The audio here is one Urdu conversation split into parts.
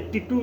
82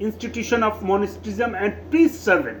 institution of monasticism and priest servant।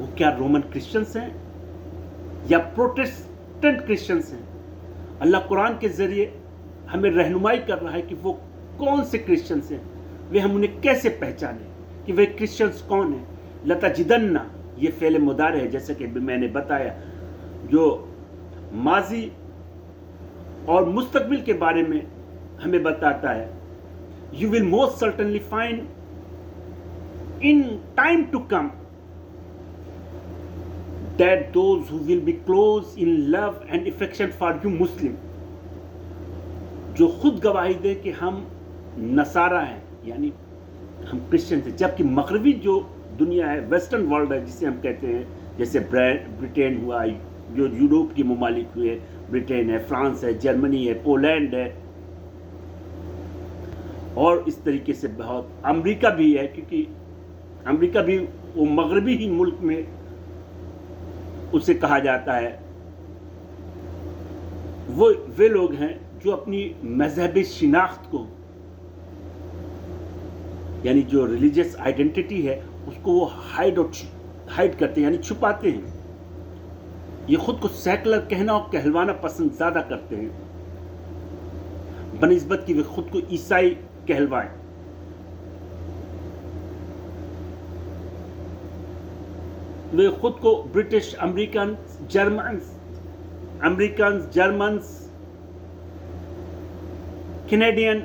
وہ کیا رومن کرسچنس ہیں یا پروٹسٹنٹ کرسچنس ہیں؟ اللہ قرآن کے ذریعے ہمیں رہنمائی کر رہا ہے کہ وہ کون سے کرسچنس ہیں، وہ ہم انہیں کیسے پہچانیں کہ وہ کرسچنس کون ہیں۔ لتجدن، یہ فعل مضارع ہے جیسا کہ میں نے بتایا، جو ماضی اور مستقبل کے بارے میں ہمیں بتاتا ہے۔ You will most certainly find in time to come that those who will be close in love and affection for you Muslim، جو خود گواہی دے کہ ہم نصارہ ہیں، یعنی ہم کرسچن ہیں، جبکہ مغربی جو دنیا ہے، ویسٹرن ورلڈ ہے جسے ہم کہتے ہیں، جیسے برٹین ہوا، جو یوروپ کی ممالک ہوئے، برٹین ہے، فرانس ہے، جرمنی ہے، پولینڈ ہے، اور اس طریقے سے بہت، امریکہ بھی ہے، کیونکہ امریکہ بھی وہ مغربی ہی ملک میں اسے کہا جاتا ہے۔ وہ لوگ ہیں جو اپنی مذہبی شناخت کو، یعنی جو ریلیجیس آئیڈینٹی ہے، اس کو وہ ہائڈ کرتے ہیں، یعنی چھپاتے ہیں۔ یہ خود کو سیکولر کہنا اور کہلوانا پسند زیادہ کرتے ہیں بنسبت کہ وہ خود کو عیسائی کہلوائیں۔ وہ خود کو برٹش، امریکنز، جرمنز، کینیڈین،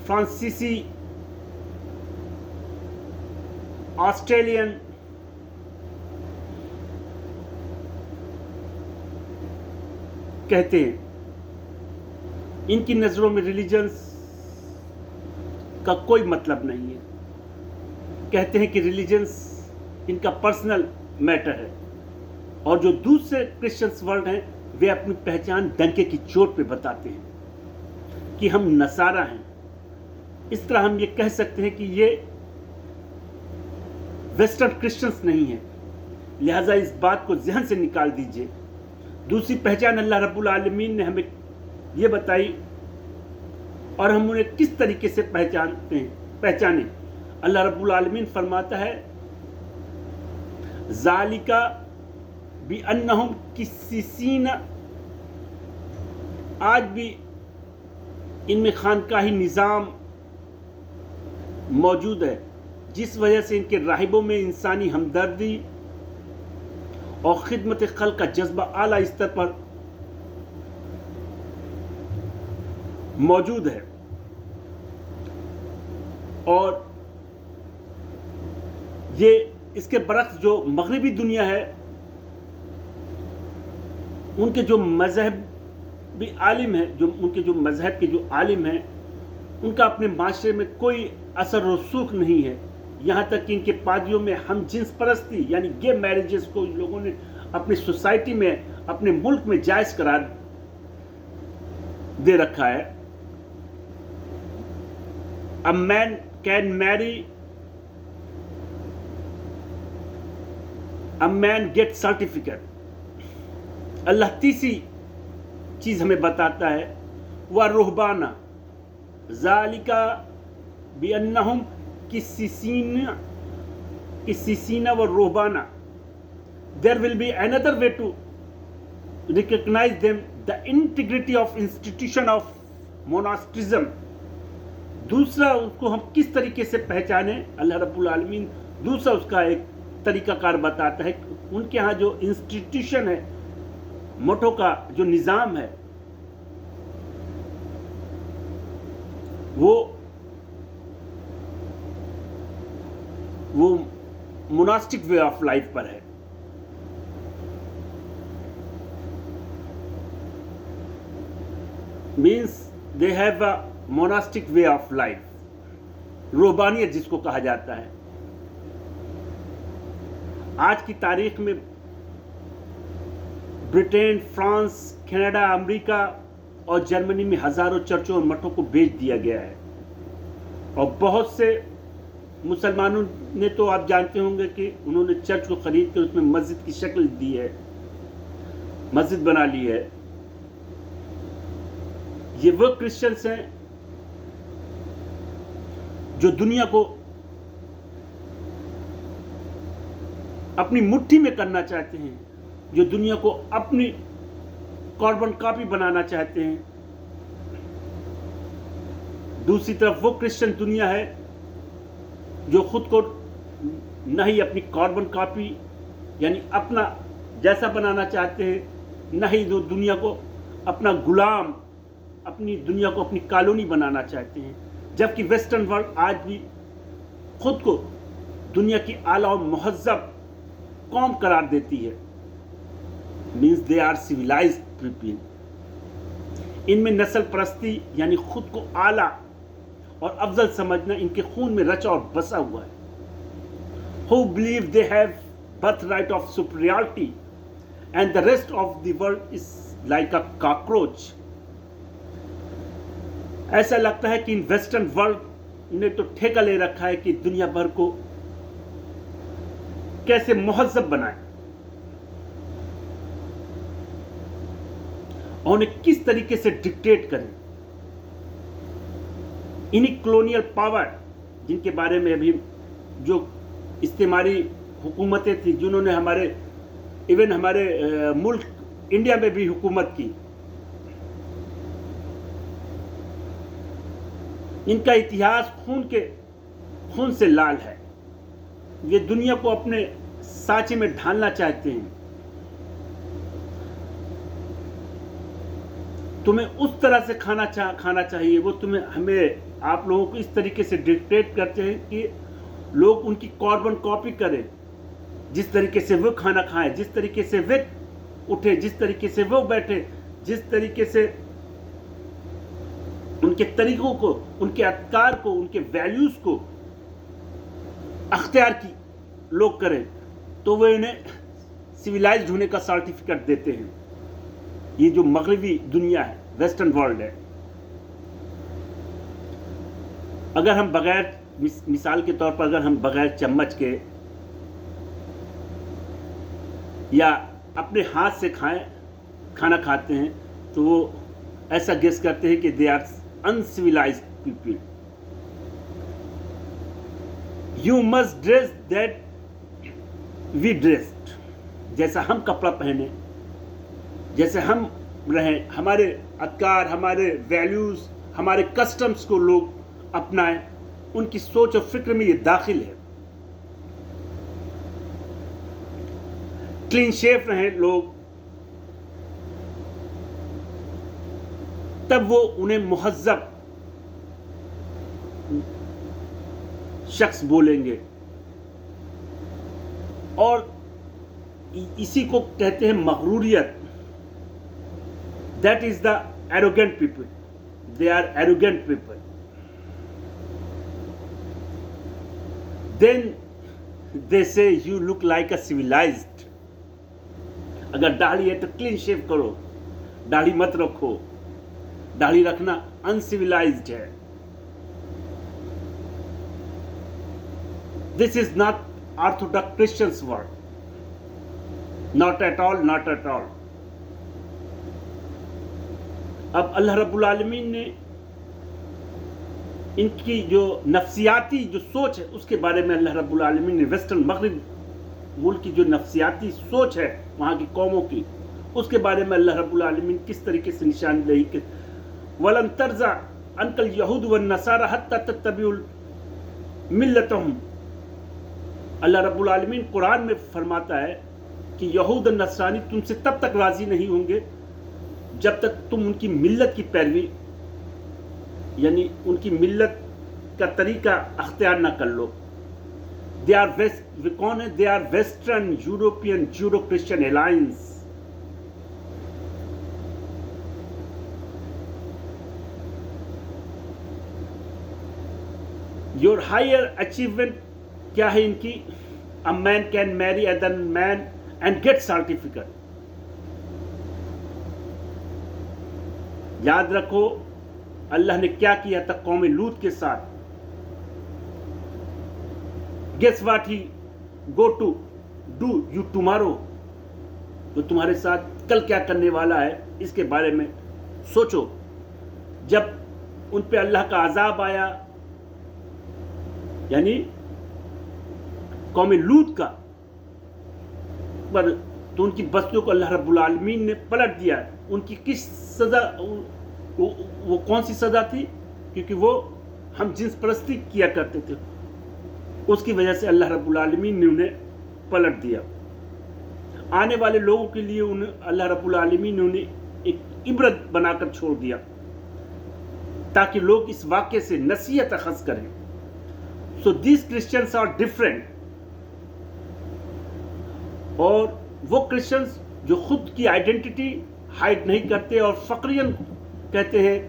فرانسیسی، آسٹریلین، کہتے ہیں۔ ان کی نظروں میں ریلیجنس کا کوئی مطلب نہیں ہے، کہتے ہیں کہ ریلیجنس ان کا پرسنل میٹر ہے، اور جو دوسرے کرسچنس ورلڈ ہیں وہ اپنی پہچان ڈنکے کی چوٹ پہ بتاتے ہیں کہ ہم نصارہ ہیں۔ اس طرح ہم یہ کہہ سکتے ہیں کہ یہ ویسٹرن کرسچنس نہیں ہیں، لہٰذا اس بات کو ذہن سے نکال دیجئے۔ دوسری پہچان اللہ رب العالمین نے ہمیں یہ بتائی، اور ہم انہیں کس طریقے سے پہچانیں۔ اللہ رب العالمین فرماتا ہے، ذَلِكَ بِأَنَّهُمْ قِسِّسِينَ، آج بھی ان میں خانقاہی نظام موجود ہے، جس وجہ سے ان کے راہبوں میں انسانی ہمدردی اور خدمت خلق کا جذبہ اعلیٰ سطح پر موجود ہے، اور یہ اس کے برعکس جو مغربی دنیا ہے، ان کے جو مذہبی عالم ہیں، ان کے جو مذہب کے جو عالم ہیں، ان کا اپنے معاشرے میں کوئی اثر و رسوخ نہیں ہے، یہاں تک کہ ان کے پادریوں میں ہم جنس پرستی یعنی گے میرجز کو لوگوں نے اپنی سوسائٹی میں، اپنے ملک میں جائز قرار دے رکھا ہے۔ A man can marry, a man get certificate۔ اللہ تیسری چیز ہمیں بتاتا ہے، وَالرُّهْبَانَ ذَلِكَ بِأَنَّهُمْ قِسِّسِينَ وَالرُّهْبَانَ، there will be another way to recognize them، the integrity of institution of monasticism۔ دوسرا اس کو ہم کس طریقے سے پہچانیں، اللہ رب العالمین دوسرا اس کا ایک طریقہ کار بتاتا ہے۔ ان کے ہاں جو انسٹیٹیوشن ہے، موٹو کا جو نظام ہے، وہ monastic way of life پر ہے۔ means they have a monastic way of life، روحانیت جس کو کہا جاتا ہے۔ آج کی تاریخ میں برٹین، فرانس، کینیڈا، امریکہ اور جرمنی میں ہزاروں چرچوں اور مٹھوں کو بیچ دیا گیا ہے، اور بہت سے مسلمانوں نے تو آپ جانتے ہوں گے کہ انہوں نے چرچ کو خرید کر اس میں مسجد کی شکل دی ہے، مسجد بنا لی ہے۔ یہ وہ کرسچنس ہیں جو دنیا کو اپنی مٹھی میں کرنا چاہتے ہیں، جو دنیا کو اپنی کاربن کاپی بنانا چاہتے ہیں. دوسری طرف وہ کرسچن دنیا ہے جو خود کو نہ ہی اپنی کاربن کاپی یعنی اپنا جیسا بنانا چاہتے ہیں، نہ ہی جو دنیا کو اپنا غلام، اپنی دنیا کو اپنی کالونی بنانا چاہتے ہیں. جبکہ ویسٹرن ورلڈ آج بھی خود کو دنیا کی اعلیٰ و مہذب قوم قرار دیتی ہے. Means they are civilised people. ان میں نسل پرستی یعنی خود کو اعلیٰ اور افضل سمجھنا ان کے خون میں رچا اور بسا ہوا ہے. who believe they have birthright of superiority and the rest of the world is like a cockroach. ایسا لگتا ہے کہ ان ویسٹرن ورلڈ نے تو ٹھیکہ لے رکھا ہے کہ دنیا بھر کو کیسے مہذب بنائے اور انہیں کس طریقے سے ڈکٹیٹ کریں. انہی کلونیل پاور جن کے بارے میں ابھی جو استعماری حکومتیں تھیں جنہوں نے ایون ہمارے ملک انڈیا میں بھی حکومت کی، ان کا اتہاس خون سے لال ہے. یہ دنیا کو اپنے سانچے میں ڈھالنا چاہتے ہیں. تمہیں اس طرح سے کھانا چاہیے، وہ ہمیں آپ لوگوں کو اس طریقے سے ڈکٹیٹ کرتے ہیں کہ لوگ ان کی کاربن کاپی کریں، جس طریقے سے وہ کھانا کھائیں، جس طریقے سے وہ اٹھے، جس طریقے سے وہ بیٹھے، جس طریقے سے ان کے طریقوں کو، ان کے افکار کو، ان کے ویلیوز کو اختیار کی لوگ کریں تو وہ انہیں سویلائزڈ ہونے کا سرٹیفکیٹ دیتے ہیں. یہ جو مغربی دنیا ہے، ویسٹرن ورلڈ ہے. اگر ہم بغیر مثال کے طور پر اگر ہم بغیر چمچ کے یا اپنے ہاتھ سے کھانا کھاتے ہیں تو وہ ایسا گیس کرتے ہیں کہ they are uncivilized people. You must dress that we dressed. جیسا ہم کپڑا پہنے، جیسے ہم رہیں، ہمارے افکار، ہمارے ویلیوز، ہمارے کسٹمز کو لوگ اپنائیں، ان کی سوچ اور فکر میں یہ داخل ہے. کلین شیف رہیں لوگ، تب وہ انہیں مہذب شخص بولیں گے. اور اسی کو کہتے ہیں مغروریت. That is the arrogant people. They are arrogant people. Then they say you look like a civilised. اگر داڑھی ہے تو کلین شیو کرو، داڑھی مت رکھو. داڑھی رکھنا انسیولائزڈ ہے. This is not orthodox Christians word. Not at all, not at all. اب اللہ رب العالمین نے ان کی جو نفسیاتی جو سوچ ہے اس کے بارے میں اللہ رب العالمین نے ویسٹرن مغرب ملک کی جو نفسیاتی سوچ ہے وہاں کی قوموں کی، اس کے بارے میں اللہ رب العالمین کس طریقے سے نشاندہی کہ وَلَن تَرْضَىٰ عَنْكَ الْيَهُودُ وَالنَّصَارَىٰ حَتَّىٰ تَتَّبِعُوا مِلَّتَهُمْ. اللہ رب العالمین قرآن میں فرماتا ہے کہ یہود اور نصرانی تم سے تب تک راضی نہیں ہوں گے جب تک تم ان کی ملت کی پیروی یعنی ان کی ملت کا طریقہ اختیار نہ کر لو. دے آر کون ہے؟ They are western European Judeo Christian alliance. Your higher achievement کیا ہے ان کی؟ A man can marry another man and get certificate. یاد رکھو اللہ نے کیا کیا تھا قوم لوط کے ساتھ. Guess what he go to do you tomorrow. وہ تمہارے ساتھ کل کیا کرنے والا ہے اس کے بارے میں سوچو. جب ان پہ اللہ کا عذاب آیا یعنی قوم لوط کا، پر تو ان کی بستیوں کو اللہ رب العالمین نے پلٹ دیا. ان کی کس سزا, وہ کون سی سزا تھی؟ کیونکہ وہ ہم جنس پرستی کیا کرتے تھے, اس کی وجہ سے اللہ رب العالمین نے انہیں پلٹ دیا. آنے والے لوگوں کے لیے اللہ رب العالمین نے انہیں ایک عبرت بنا کر چھوڑ دیا تاکہ لوگ اس واقعے سے نصیحت اخذ کریں. So these Christians are different. اور وہ کرسچنز جو خود کی آئیڈینٹی ہائڈ نہیں کرتے اور فقریاً کہتے ہیں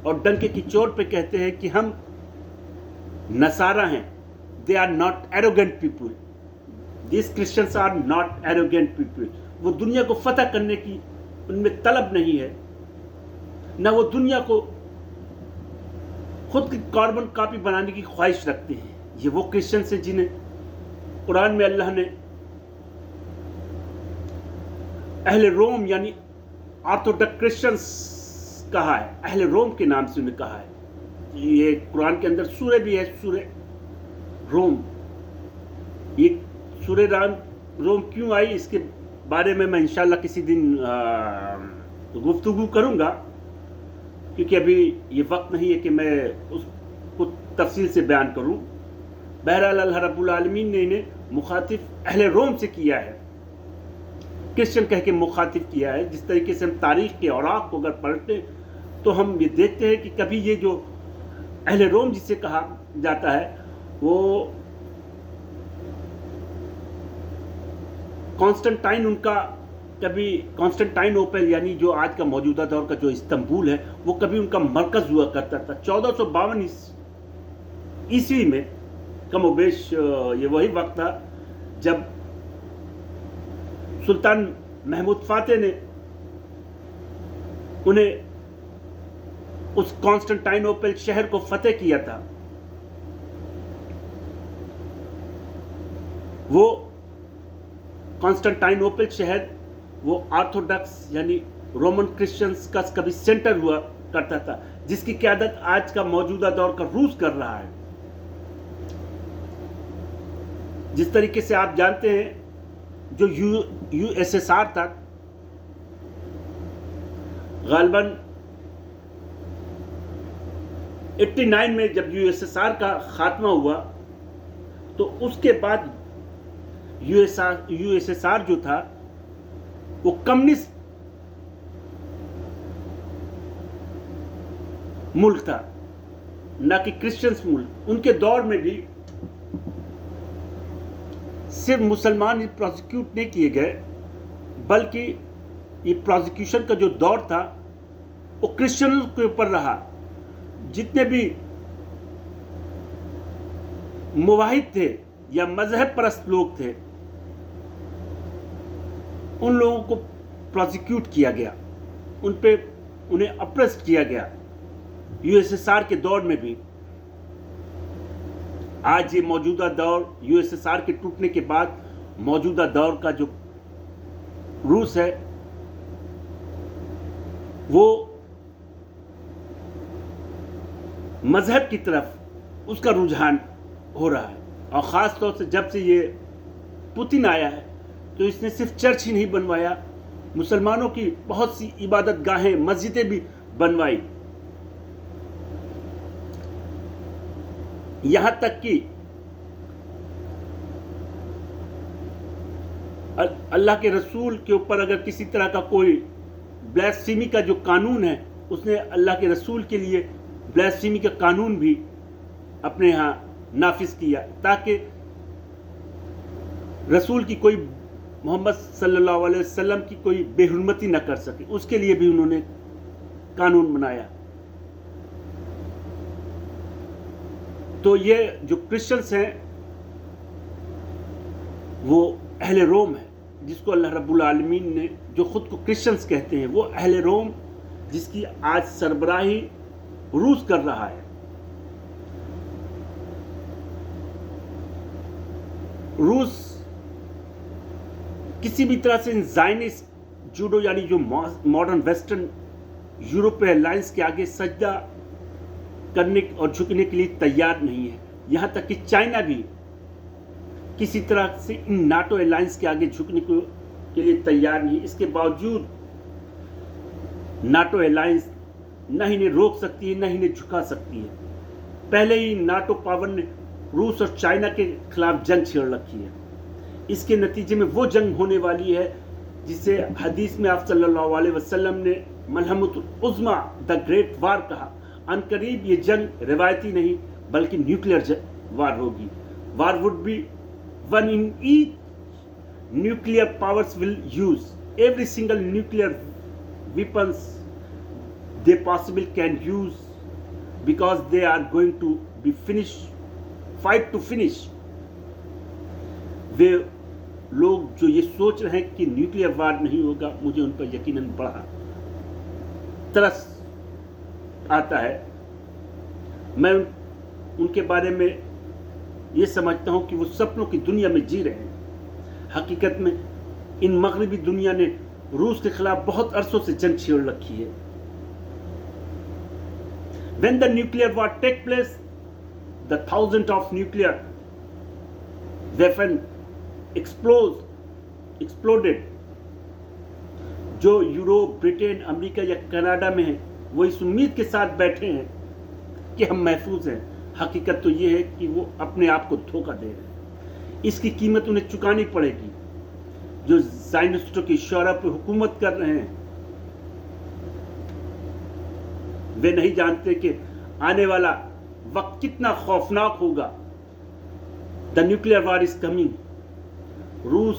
اور ڈنکے کی چوٹ پہ کہتے ہیں کہ ہم نصارہ ہیں. They are not arrogant people. These Christians are not arrogant people. وہ دنیا کو فتح کرنے کی ان میں طلب نہیں ہے, نہ وہ دنیا کو خود کی کاربن کاپی بنانے کی خواہش رکھتے ہیں. یہ وہ کرسچنس ہیں جنہیں قرآن میں اللہ نے اہل روم یعنی آرتھوڈکس کرسچنس کہا ہے, اہل روم کے نام سے انہیں کہا ہے. یہ قرآن کے اندر سورہ بھی ہے, سورہ روم. یہ سورہ روم کیوں آئی اس کے بارے میں انشاءاللہ کسی دن گفتگو کروں گا, کیونکہ ابھی یہ وقت نہیں ہے کہ میں اس کو تفصیل سے بیان کروں. بہرحال اللہ رب العالمین نے انہیں مخاطب اہل روم سے کیا ہے, کرسچن کہہ کے مخاطب کیا ہے. جس طریقے سے ہم تاریخ کے اوراق کو اگر پڑھتے تو ہم یہ دیکھتے ہیں کہ کبھی یہ جو اہل روم جسے کہا جاتا ہے وہ کانسٹنٹائن, ان کا کبھی کانسٹنٹائنوپل یعنی جو آج کا موجودہ دور کا جو استنبول ہے وہ کبھی ان کا مرکز ہوا کرتا تھا. 1452 عیسوی میں کم و بیش یہ وہی وقت تھا جب سلطان محمود فاتح نے انہیں اس کانسٹنٹائنوپل شہر کو فتح کیا تھا. وہ کانسٹنٹائنوپل شہر وہ آرتھوڈکس یعنی رومن کرسچنز کا کبھی سینٹر ہوا کرتا تھا, جس کی قیادت آج کا موجودہ دور کا روس کر رہا ہے. جس طریقے سے آپ جانتے ہیں جو یو ایس ایس آر تھا غالباً 89 میں جب یو ایس ایس آر کا خاتمہ ہوا تو اس کے بعد یو ایس ایس آر جو تھا وہ کمیونسٹ ملک تھا, نہ کہ کرسچنس ملک. ان کے دور میں بھی صرف مسلمان ہی پروسیکیوٹ نہیں کیے گئے, بلکہ یہ پروسیکیوشن کا جو دور تھا وہ کرسچنوں کے اوپر رہا. جتنے بھی موحد تھے یا مذہب پرست لوگ تھے ان لوگوں کو پروسیکیوٹ کیا گیا, انہیں اپریسٹ کیا گیا یو ایس ایس آر کے دور میں بھی. آج یہ موجودہ دور یو ایس ایس آر کے ٹوٹنے کے بعد موجودہ دور کا جو روس ہے وہ مذہب کی طرف اس کا رجحان ہو رہا ہے. اور خاص طور سے جب سے یہ پوتن آیا ہے تو اس نے صرف چرچ ہی نہیں بنوایا, مسلمانوں کی بہت سی عبادت گاہیں مسجدیں بھی بنوائی. یہاں تک کہ اللہ کے رسول کے اوپر اگر کسی طرح کا کوئی بلیسفیمی کا جو قانون ہے اس نے اللہ کے رسول کے لیے بلیسفیمی کا قانون بھی اپنے ہاں نافذ کیا تاکہ رسول کی کوئی محمد صلی اللہ علیہ وسلم کی کوئی بے حرمتی نہ کر سکے. اس کے لیے بھی انہوں نے قانون بنایا. تو یہ جو کرسچنس ہیں وہ اہل روم ہے, جس کو اللہ رب العالمین نے جو خود کو کرسچنس کہتے ہیں وہ اہل روم, جس کی آج سربراہی روس کر رہا ہے. روس کسی بھی طرح سے زائنسٹ جوڈو یعنی جو ماڈرن ویسٹرن یورپی الائنس کے آگے سجدہ کرنے اور جھکنے کے لیے تیار نہیں ہے. یہاں تک کہ چائنا بھی کسی طرح سے ان ناٹو الائنس کے آگے جھکنے کو کے لیے تیار نہیں. اس کے باوجود ناٹو الائنس نہ انہیں روک سکتی ہے نہ انہیں جھکا سکتی ہے. پہلے ہی ناٹو پاور نے روس اور چائنا کے خلاف جنگ چھیڑ رکھی ہے. اس کے نتیجے میں وہ جنگ ہونے والی ہے جسے حدیث میں آپ صلی اللہ علیہ وسلم نے ملحمۃ العظمی دا گریٹ وار کہا. ان قریب یہ جنگ روایتی نہیں بلکہ نیوکلیئر وار ہوگی. War would be one in which nuclear powers will use every single nuclear weapons they possibly can use because they are going to be fight to finish. وہ لوگ جو یہ سوچ رہے ہیں کہ نیوکلیئر وار نہیں ہوگا مجھے ان پر یقیناً بڑا ترس آتا ہے. میں ان کے بارے میں یہ سمجھتا ہوں کہ وہ سپنوں کی دنیا میں جی رہے ہیں. حقیقت میں ان مغربی دنیا نے روس کے خلاف بہت عرصوں سے جنگ چھیڑ رکھی ہے. When the nuclear war take place, the thousands of nuclear weapons exploded. جو یوروپ، برٹن، امریکہ یا کینیڈا میں ہیں وہ اس امید کے ساتھ بیٹھے ہیں کہ ہم محفوظ ہیں. حقیقت تو یہ ہے کہ وہ اپنے آپ کو دھوکہ دے رہے ہیں. اس کی قیمت انہیں چکانی پڑے گی. جو زائنسٹوں کی شعرا پہ حکومت کر رہے ہیں وہ نہیں جانتے کہ آنے والا وقت کتنا خوفناک ہوگا. The nuclear war is coming. روس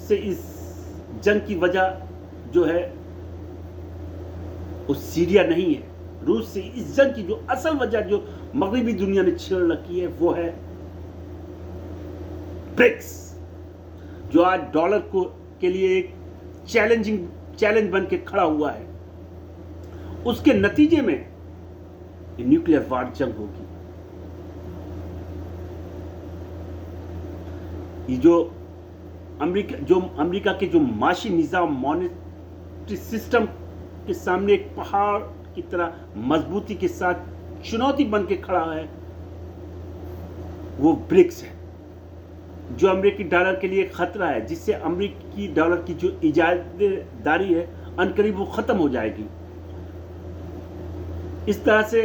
سے اس جنگ کی وجہ جو ہے وہ سیریا نہیں ہے. روس سے اس جنگ کی جو اصل وجہ جو مغربی دنیا نے چھیڑ رکھی ہے وہ ہے برکس، جو آج ڈالر کے لیے ایک چیلنج بن کے کھڑا ہوا ہے. اس کے نتیجے میں نیوکلیئر وار جنگ ہوگی. یہ جو امریکہ کے جو معاشی نظام مانیٹری سسٹم کے سامنے ایک پہاڑ کی طرح مضبوطی کے ساتھ چنوتی بن کے کھڑا ہے وہ برکس ہے، جو امریکی ڈالر کے لیے ایک خطرہ ہے، جس سے امریکی ڈالر کی جو ایجاداری ہے عنقریب وہ ختم ہو جائے گی. اس طرح سے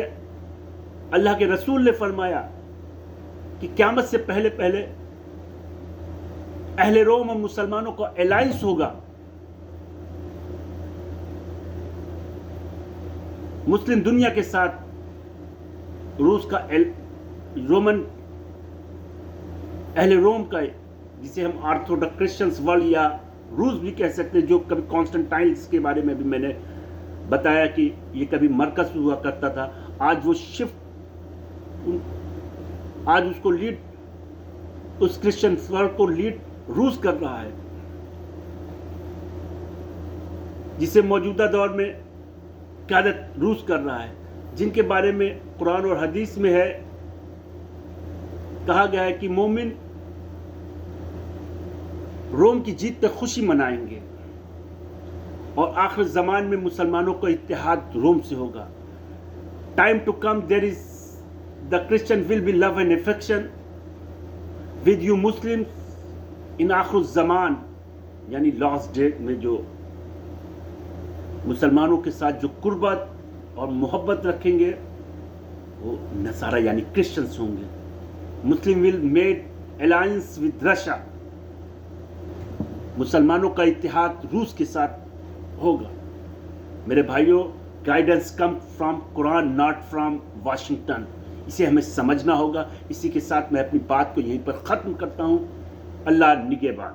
اللہ کے رسول نے فرمایا کہ قیامت سے پہلے اہل روم اور مسلمانوں کا الائنس ہوگا. مسلم دنیا کے ساتھ روس کا رومن اہل روم کا، جسے ہم آرتھوڈاکس کرسچنز ورلڈ یا روس بھی کہہ سکتے ہیں، جو کبھی کانسٹنٹائنس کے بارے میں بھی میں نے بتایا کہ یہ کبھی مرکز ہوا کرتا تھا. آج وہ شفٹ، آج اس کو لیڈ، اس کرسچن ورلڈ کو لیڈ روس کر رہا ہے، جسے موجودہ دور میں قیادت روس کر رہا ہے، جن کے بارے میں قرآن اور حدیث میں ہے کہا گیا ہے کہ مومن روم کی جیت پہ خوشی منائیں گے اور آخر زمان میں مسلمانوں کا اتحاد روم سے ہوگا. Time to come there is the Christian will be love and affection with you Muslim in آخر الزمان، یعنی لاسٹ ڈے میں جو مسلمانوں کے ساتھ جو قربت اور محبت رکھیں گے وہ نصارہ یعنی کرسچنز ہوں گے. مسلم ول میڈ الائنس ود رشیا، مسلمانوں کا اتحاد روس کے ساتھ ہوگا. میرے بھائیوں، guidance come from Quran not from Washington. اسے ہمیں سمجھنا ہوگا. اسی کے ساتھ میں اپنی بات کو یہیں پر ختم کرتا ہوں. اللہ نگہبان.